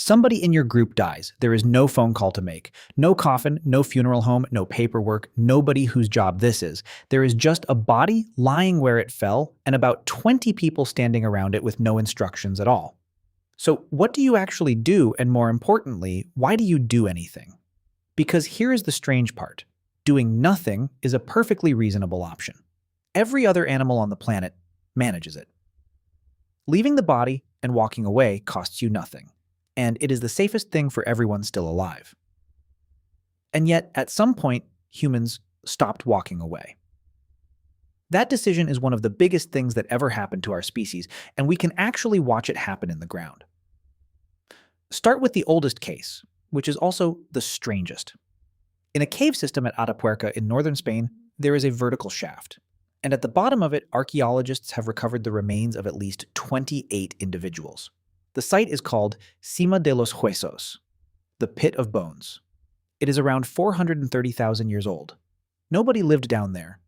Somebody in your group dies. There is no phone call to make. No coffin, no funeral home, no paperwork, nobody whose job this is. There is just a body lying where it fell and about 20 people standing around it with no instructions at all. So what do you actually do, and more importantly, why do you do anything? Because here is the strange part. Doing nothing is a perfectly reasonable option. Every other animal on the planet manages it. Leaving the body and walking away costs you nothing, and it is the safest thing for everyone still alive. And yet, at some point, humans stopped walking away. That decision is one of the biggest things that ever happened to our species, and we can actually watch it happen in the ground. Start with the oldest case, which is also the strangest. In a cave system at Atapuerca in northern Spain, there is a vertical shaft, and at the bottom of it, archaeologists have recovered the remains of at least 28 individuals. The site is called Sima de los Huesos, the Pit of Bones. It is around 430,000 years old. Nobody lived down there.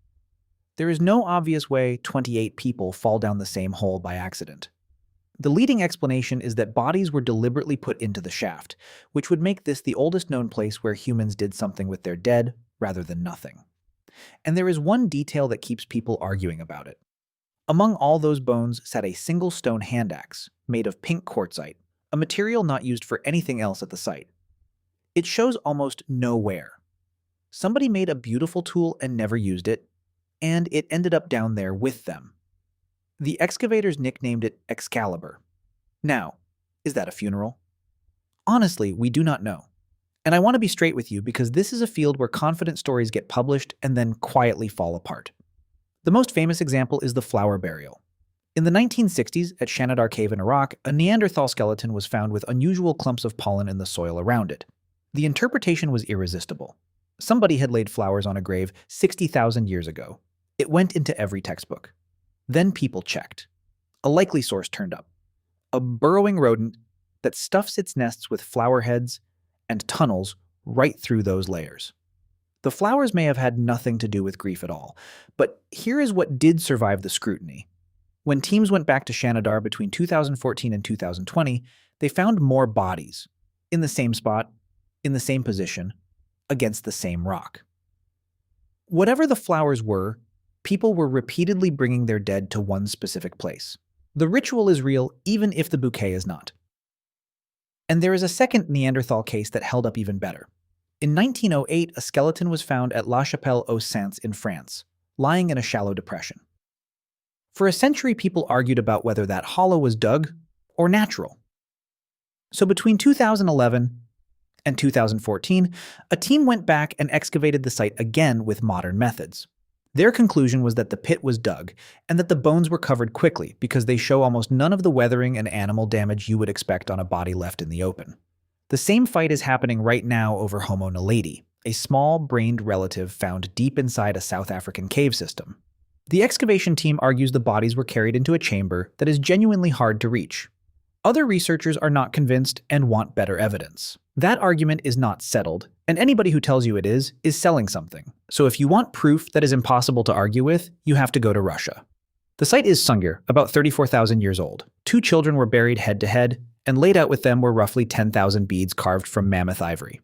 There is no obvious way 28 people fall down the same hole by accident. The leading explanation is that bodies were deliberately put into the shaft, which would make this the oldest known place where humans did something with their dead rather than nothing. And there is one detail that keeps people arguing about it. Among all those bones sat a single stone handaxe made of pink quartzite, a material not used for anything else at the site. It shows almost no wear. Somebody made a beautiful tool and never used it, and it ended up down there with them. The excavators nicknamed it Excalibur. Now, is that a funeral? Honestly, we do not know. And I want to be straight with you because this is a field where confident stories get published and then quietly fall apart. The most famous example is the flower burial. In the 1960s, at Shanidar Cave in Iraq, a Neanderthal skeleton was found with unusual clumps of pollen in the soil around it. The interpretation was irresistible. Somebody had laid flowers on a grave 60,000 years ago. It went into every textbook. Then people checked. A likely source turned up. A burrowing rodent that stuffs its nests with flower heads and tunnels right through those layers. The flowers may have had nothing to do with grief at all, but here is what did survive the scrutiny. When teams went back to Shanidar between 2014 and 2020, they found more bodies, in the same spot, in the same position, against the same rock. Whatever the flowers were, people were repeatedly bringing their dead to one specific place. The ritual is real, even if the bouquet is not. And there is a second Neanderthal case that held up even better. In 1908, a skeleton was found at La Chapelle-aux-Saints in France, lying in a shallow depression. For a century, people argued about whether that hollow was dug or natural. So between 2011 and 2014, a team went back and excavated the site again with modern methods. Their conclusion was that the pit was dug and that the bones were covered quickly because they show almost none of the weathering and animal damage you would expect on a body left in the open. The same fight is happening right now over Homo naledi, a small-brained relative found deep inside a South African cave system. The excavation team argues the bodies were carried into a chamber that is genuinely hard to reach. Other researchers are not convinced and want better evidence. That argument is not settled, and anybody who tells you it is selling something. So if you want proof that is impossible to argue with, you have to go to Russia. The site is Sungir, about 34,000 years old. 2 children were buried head to head, and laid out with them were roughly 10,000 beads carved from mammoth ivory.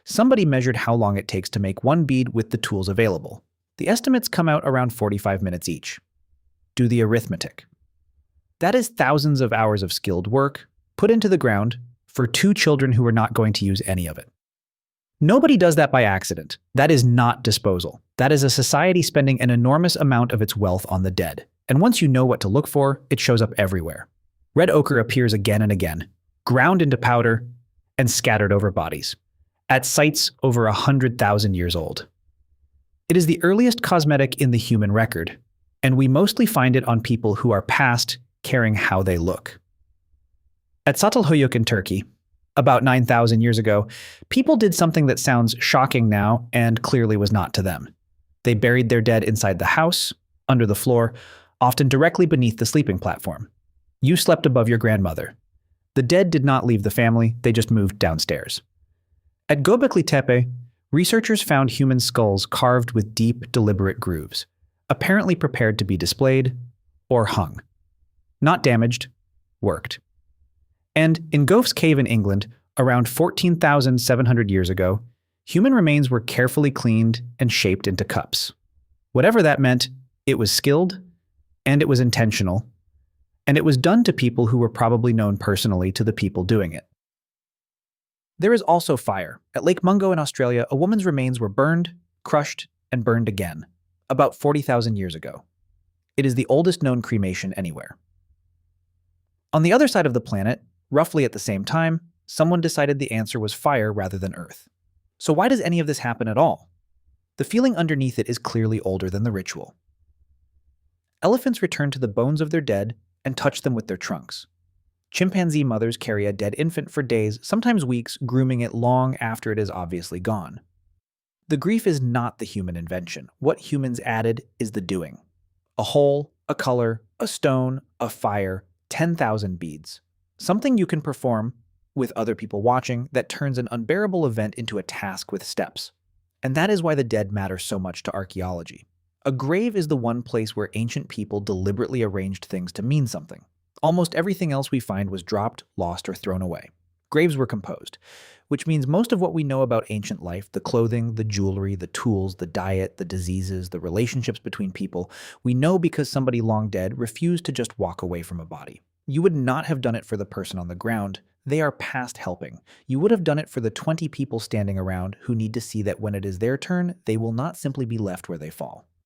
Somebody measured how long it takes to make one bead with the tools available. The estimates come out around 45 minutes each. Do the arithmetic. That is thousands of hours of skilled work put into the ground for 2 children who are not going to use any of it. Nobody does that by accident. That is not disposal. That is a society spending an enormous amount of its wealth on the dead. And once you know what to look for, it shows up everywhere. Red ochre appears again and again, ground into powder and scattered over bodies, at sites over 100,000 years old. It is the earliest cosmetic in the human record, and we mostly find it on people who are past caring how they look. At Çatalhöyük in Turkey, about 9,000 years ago, people did something that sounds shocking now and clearly was not to them. They buried their dead inside the house, under the floor, often directly beneath the sleeping platform. You slept above your grandmother. The dead did not leave the family, they just moved downstairs. At Göbekli Tepe, researchers found human skulls carved with deep, deliberate grooves, apparently prepared to be displayed or hung. Not damaged, worked. And in Goff's Cave in England, Around 14,700 years ago, human remains were carefully cleaned and shaped into cups. Whatever that meant, it was skilled, and it was intentional, and it was done to people who were probably known personally to the people doing it. There is also fire. At Lake Mungo in Australia, a woman's remains were burned, crushed, and burned again, about 40,000 years ago. It is the oldest known cremation anywhere. On the other side of the planet, roughly at the same time, someone decided the answer was fire rather than earth. So why does any of this happen at all? The feeling underneath it is clearly older than the ritual. Elephants return to the bones of their dead and touch them with their trunks. Chimpanzee mothers carry a dead infant for days, sometimes weeks, grooming it long after it is obviously gone. The grief is not the human invention. What humans added is the doing. A hole, a color, a stone, a fire, 10,000 beads. Something you can perform with other people watching that turns an unbearable event into a task with steps. And that is why the dead matter so much to archaeology. A grave is the one place where ancient people deliberately arranged things to mean something. Almost everything else we find was dropped, lost, or thrown away. Graves were composed, which means most of what we know about ancient life, the clothing, the jewelry, the tools, the diet, the diseases, the relationships between people, we know because somebody long dead refused to just walk away from a body. You would not have done it for the person on the ground. They are past helping. You would have done it for the 20 people standing around who need to see that when it is their turn, they will not simply be left where they fall.